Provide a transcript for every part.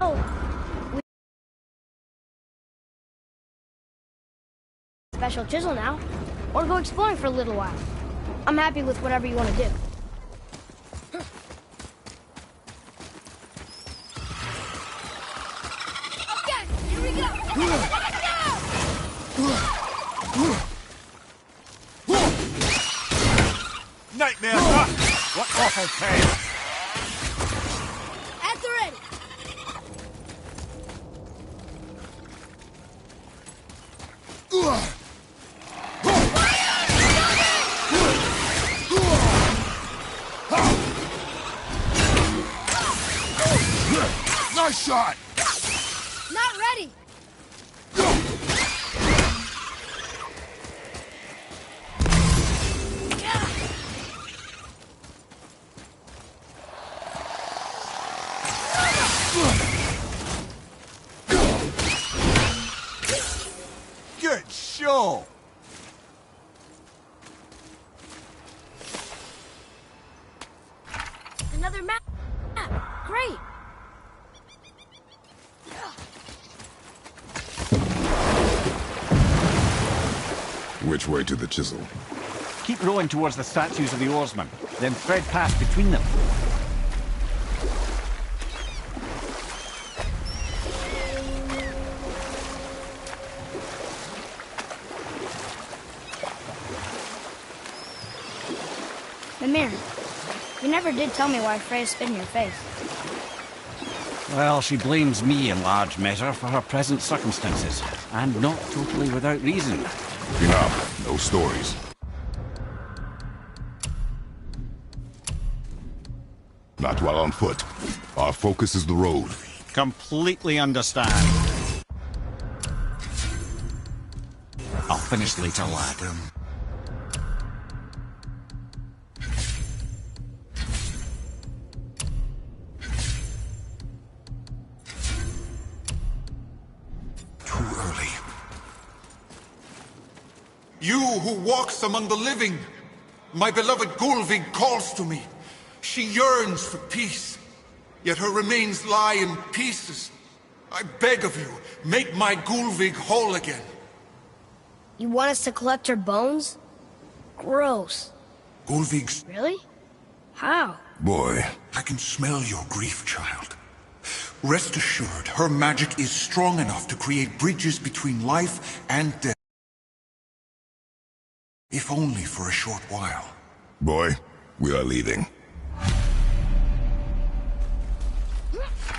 we special chisel now, or go exploring for a little while. I'm happy with whatever you want to do. Okay, here we go. Nightmare! What awful pain! At the ready. Nice shot! Not ready. Good show! Another map. Great. Which way to the chisel? Keep rowing towards the statues of the oarsmen, then thread past between them. The mirror. You never did tell me why Freya spit in your face. Well, she blames me in large measure for her present circumstances, and not totally without reason. Enough. No stories. Not while on foot. Our focus is the road. Completely understand. I'll finish later, lad. Too early. You who walks among the living, my beloved Gulvig calls to me. She yearns for peace, yet her remains lie in pieces. I beg of you, make my Gulvig whole again. You want us to collect her bones? Gross. Gulvig's... Really? How? Boy. I can smell your grief, child. Rest assured, her magic is strong enough to create bridges between life and death. If only for a short while. Boy, we are leaving.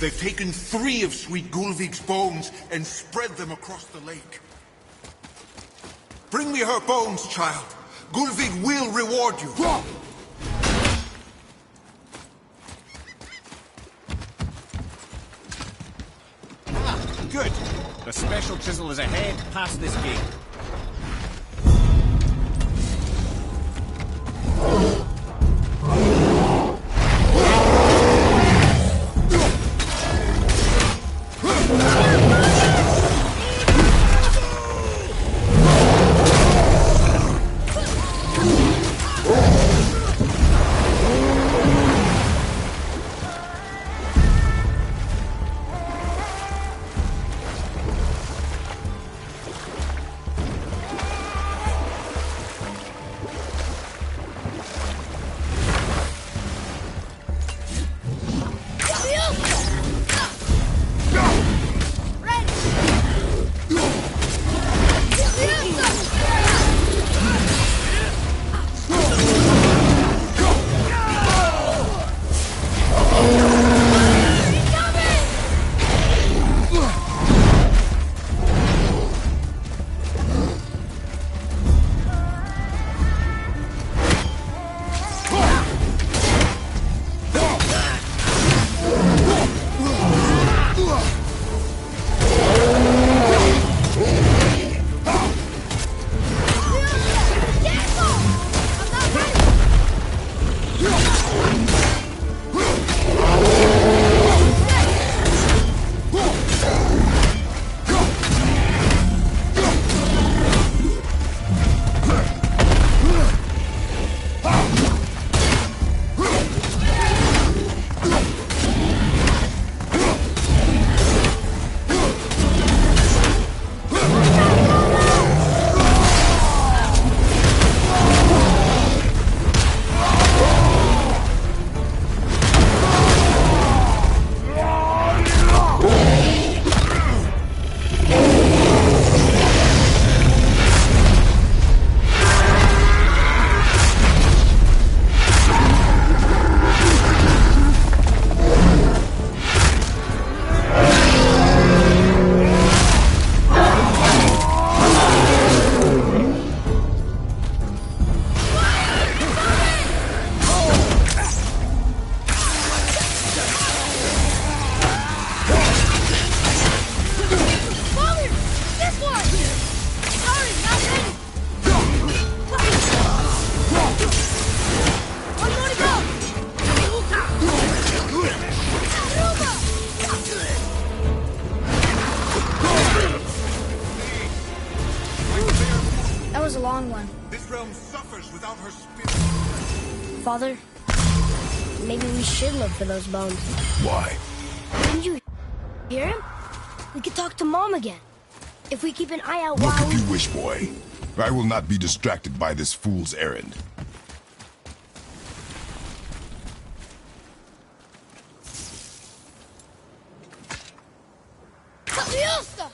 They've taken 3 of Sweet Gulvig's bones and spread them across the lake. Bring me her bones, child. Gulvig will reward you. Good. The special chisel is ahead past this gate. Father, maybe we should look for those bones. Why? Didn't you hear him? We could talk to Mom again. If we keep an eye out Look while if you wish, boy. I will not be distracted by this fool's errand. Capriusta!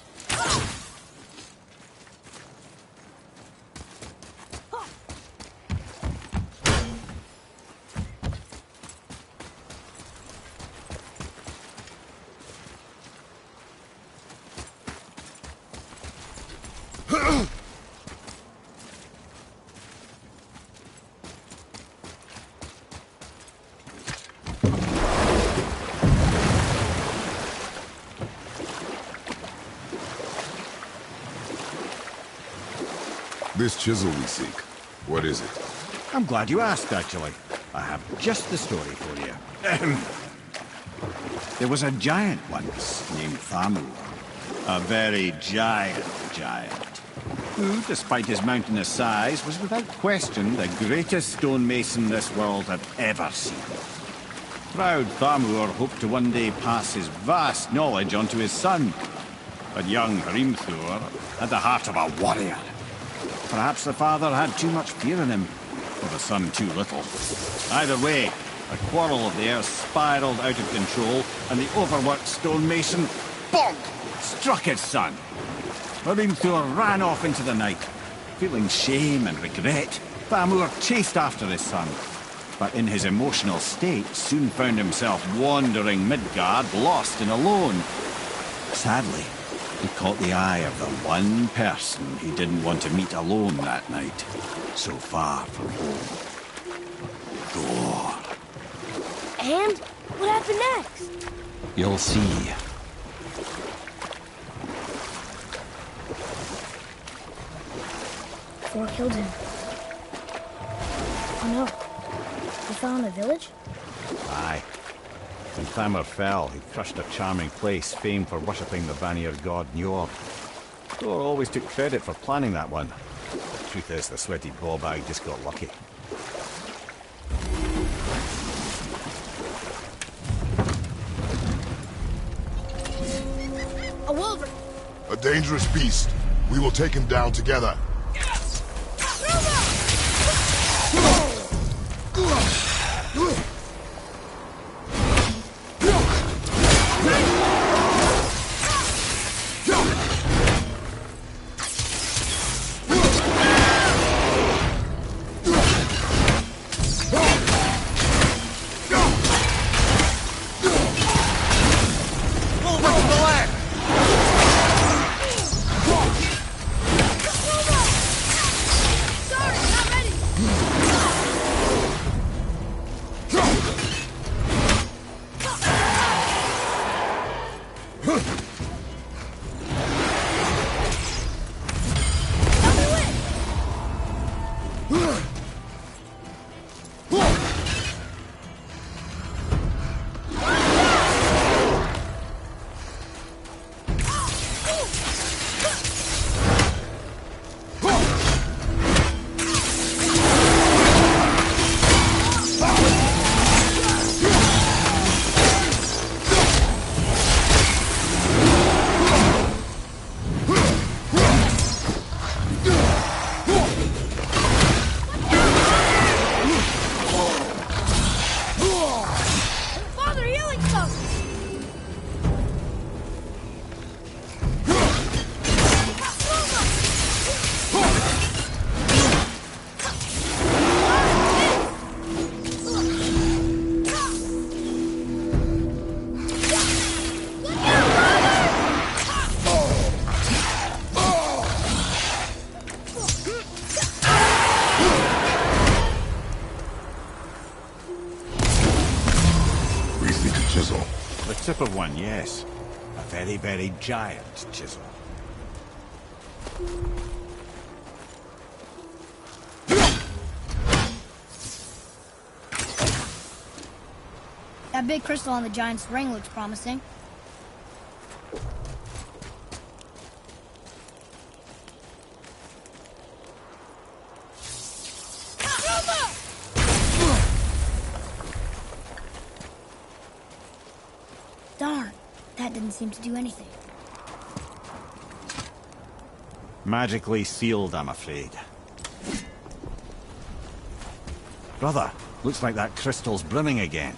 This chisel we seek, what is it? I'm glad you asked, actually. I have just the story for you. There was a giant once named Thamur. A very giant, who, despite his mountainous size, was without question the greatest stonemason this world had ever seen. Proud Thamur hoped to one day pass his vast knowledge on to his son. But young Hrimthur had the heart of a warrior. Perhaps the father had too much fear in him, or the son too little. Either way, a quarrel of theirs spiraled out of control, and the overworked stonemason, bonk, struck his son. Hrimthur ran off into the night. Feeling shame and regret, Thamur chased after his son, but in his emotional state soon found himself wandering Midgard, lost and alone. Sadly, he caught the eye of the one person he didn't want to meet alone that night, so far from home. Thor. And what happened next? You'll see. Thor killed him. Oh no. He fell in a village? Aye. When Thamur fell, he crushed a charming place famed for worshipping the Vanir god Njord. Thor always took credit for planning that one. The truth is, the sweaty ballbag just got lucky. A wolverine! A dangerous beast. We will take him down together. Tip of one, yes. A very, very giant chisel. That big crystal on the giant's ring looks promising. Darn, that didn't seem to do anything. Magically sealed, I'm afraid. Brother, looks like that crystal's brimming again.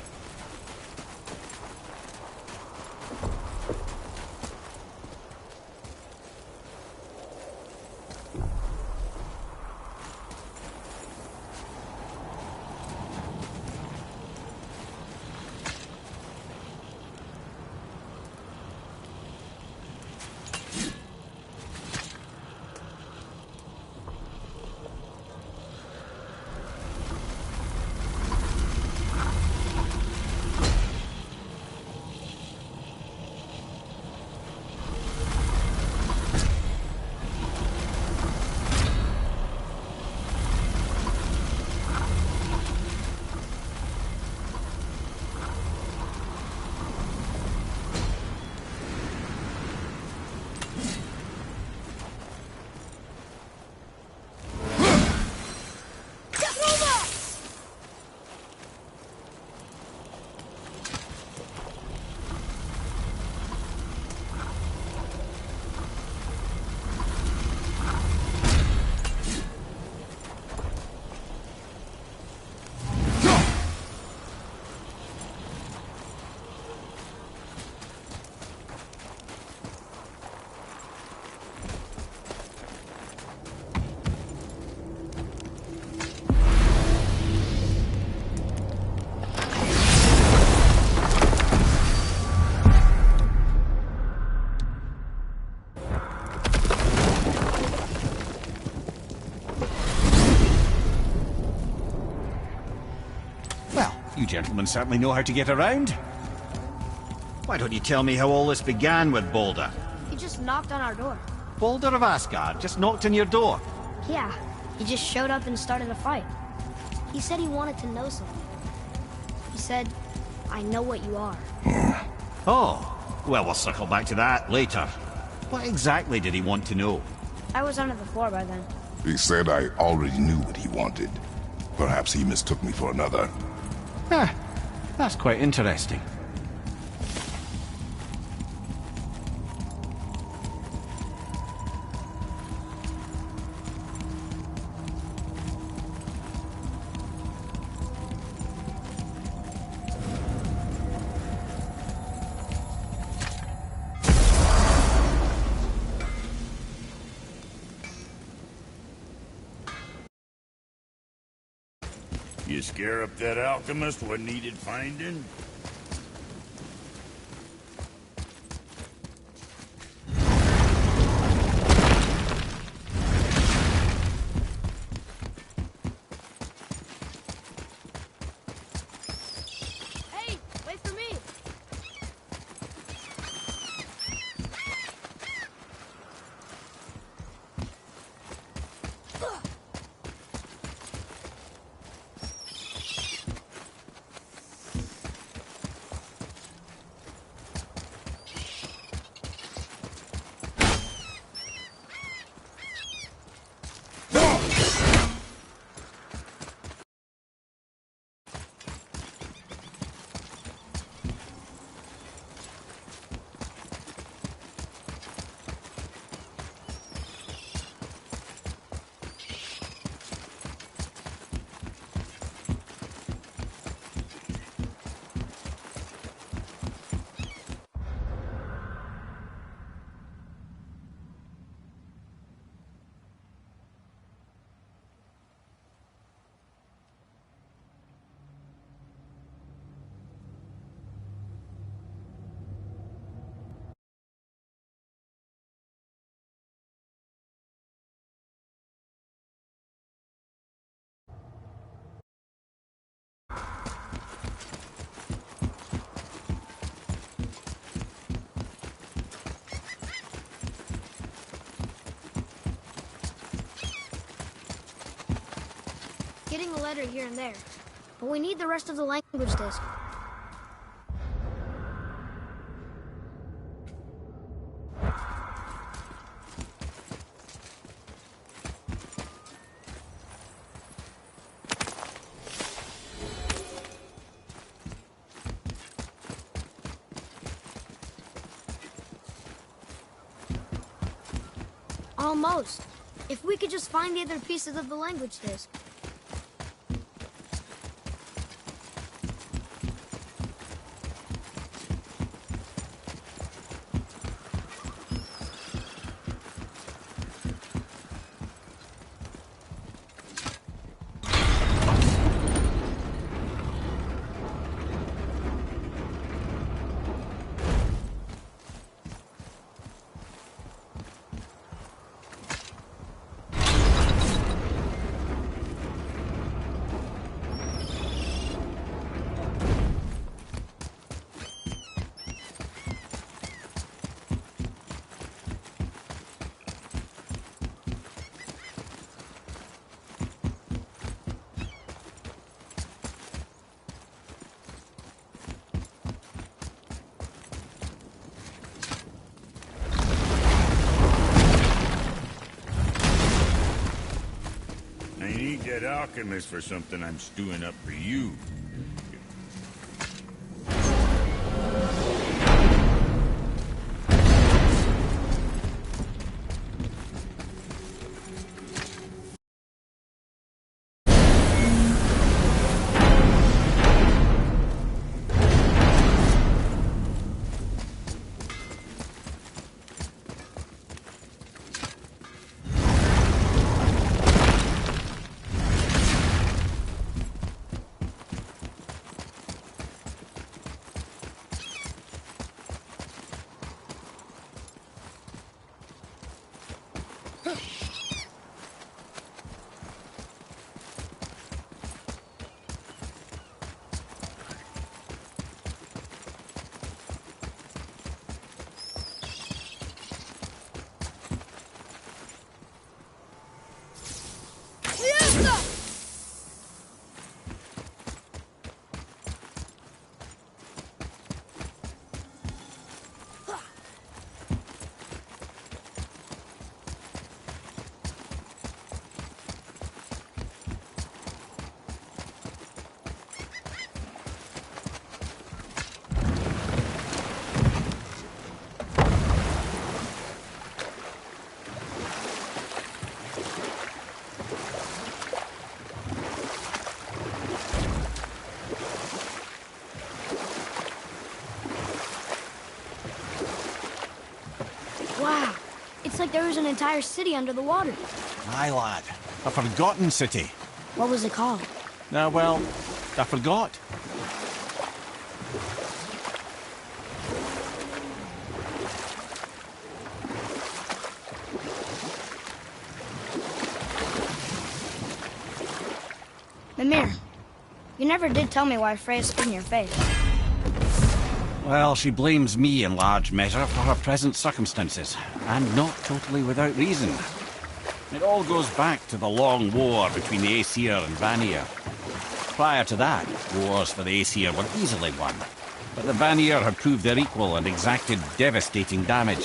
You gentlemen certainly know how to get around. Why don't you tell me how all this began with Boulder? He just knocked on our door. Boulder of Asgard just knocked on your door. Yeah, he just showed up and started a fight. He said he wanted to know something. He said, I know what you are. Oh, well, we'll circle back to that later. What exactly did he want to know? I was under the floor by then. He said I already knew what he wanted. Perhaps he mistook me for another. Ah, that's quite interesting. You scare up that alchemist what needed finding? Hey, wait for me! Getting a letter here and there. But we need the rest of the language disc. Almost. If we could just find the other pieces of the language disc. I need that alchemist for something I'm stewing up for you. Wow. It's like there was an entire city under the water. Aye, lad. A forgotten city. What was it called? Well, I forgot. Mimir, you never did tell me why Freya spit in your face. Well, she blames me in large measure for her present circumstances, and not totally without reason. It all goes back to the long war between the Aesir and Vanir. Prior to that, wars for the Aesir were easily won, but the Vanir had proved their equal and exacted devastating damage.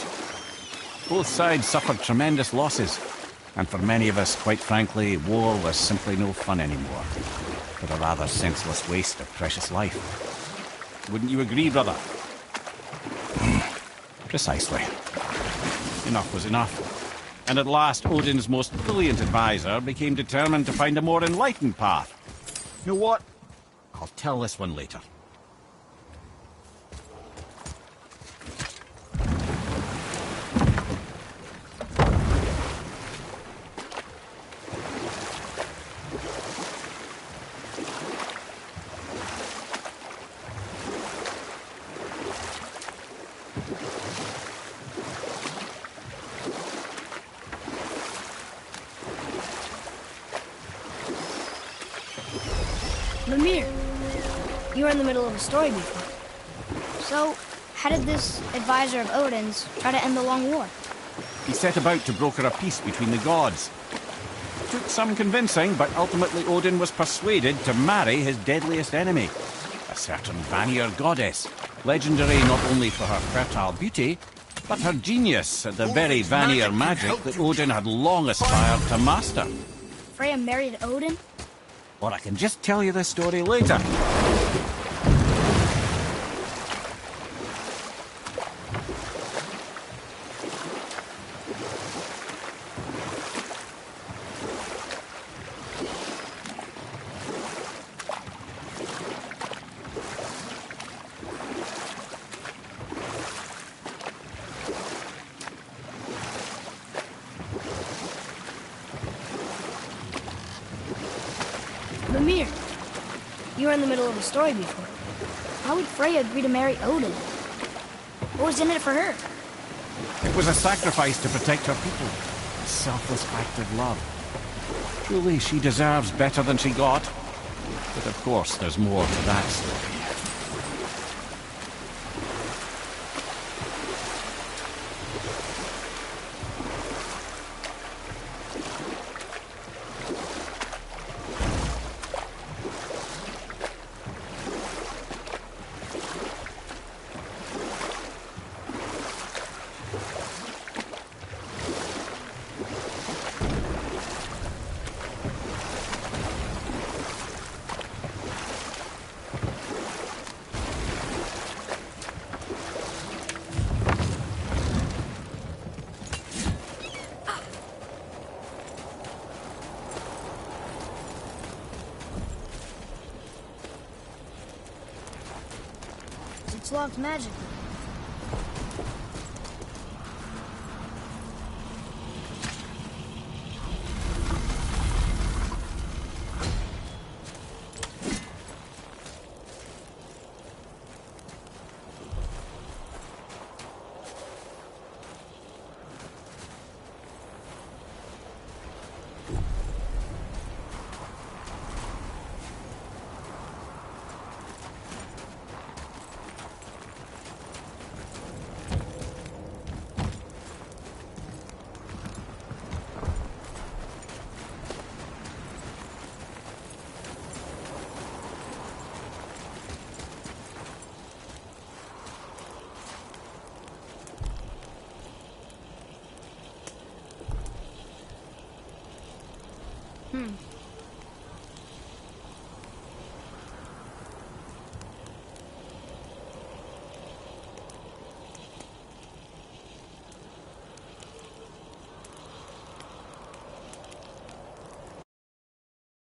Both sides suffered tremendous losses, and for many of us, quite frankly, war was simply no fun anymore, but a rather senseless waste of precious life. Wouldn't you agree, brother? Precisely. Enough was enough. And at last, Odin's most brilliant advisor became determined to find a more enlightened path. You know what? I'll tell this one later. Mimir, you were in the middle of a story before. So, how did this advisor of Odin's try to end the long war? He set about to broker a peace between the gods. It took some convincing, but ultimately Odin was persuaded to marry his deadliest enemy, a certain Vanir goddess, legendary not only for her fertile beauty, but her genius at the very Vanir magic that Odin had long aspired to master. Freya married Odin? Or I can just tell you the story later. You were in the middle of a story before. How would Freya agree to marry Odin? What was in it for her? It was a sacrifice to protect her people. A selfless act of love. Truly, she deserves better than she got. But of course, there's more to that story. It's locked magically.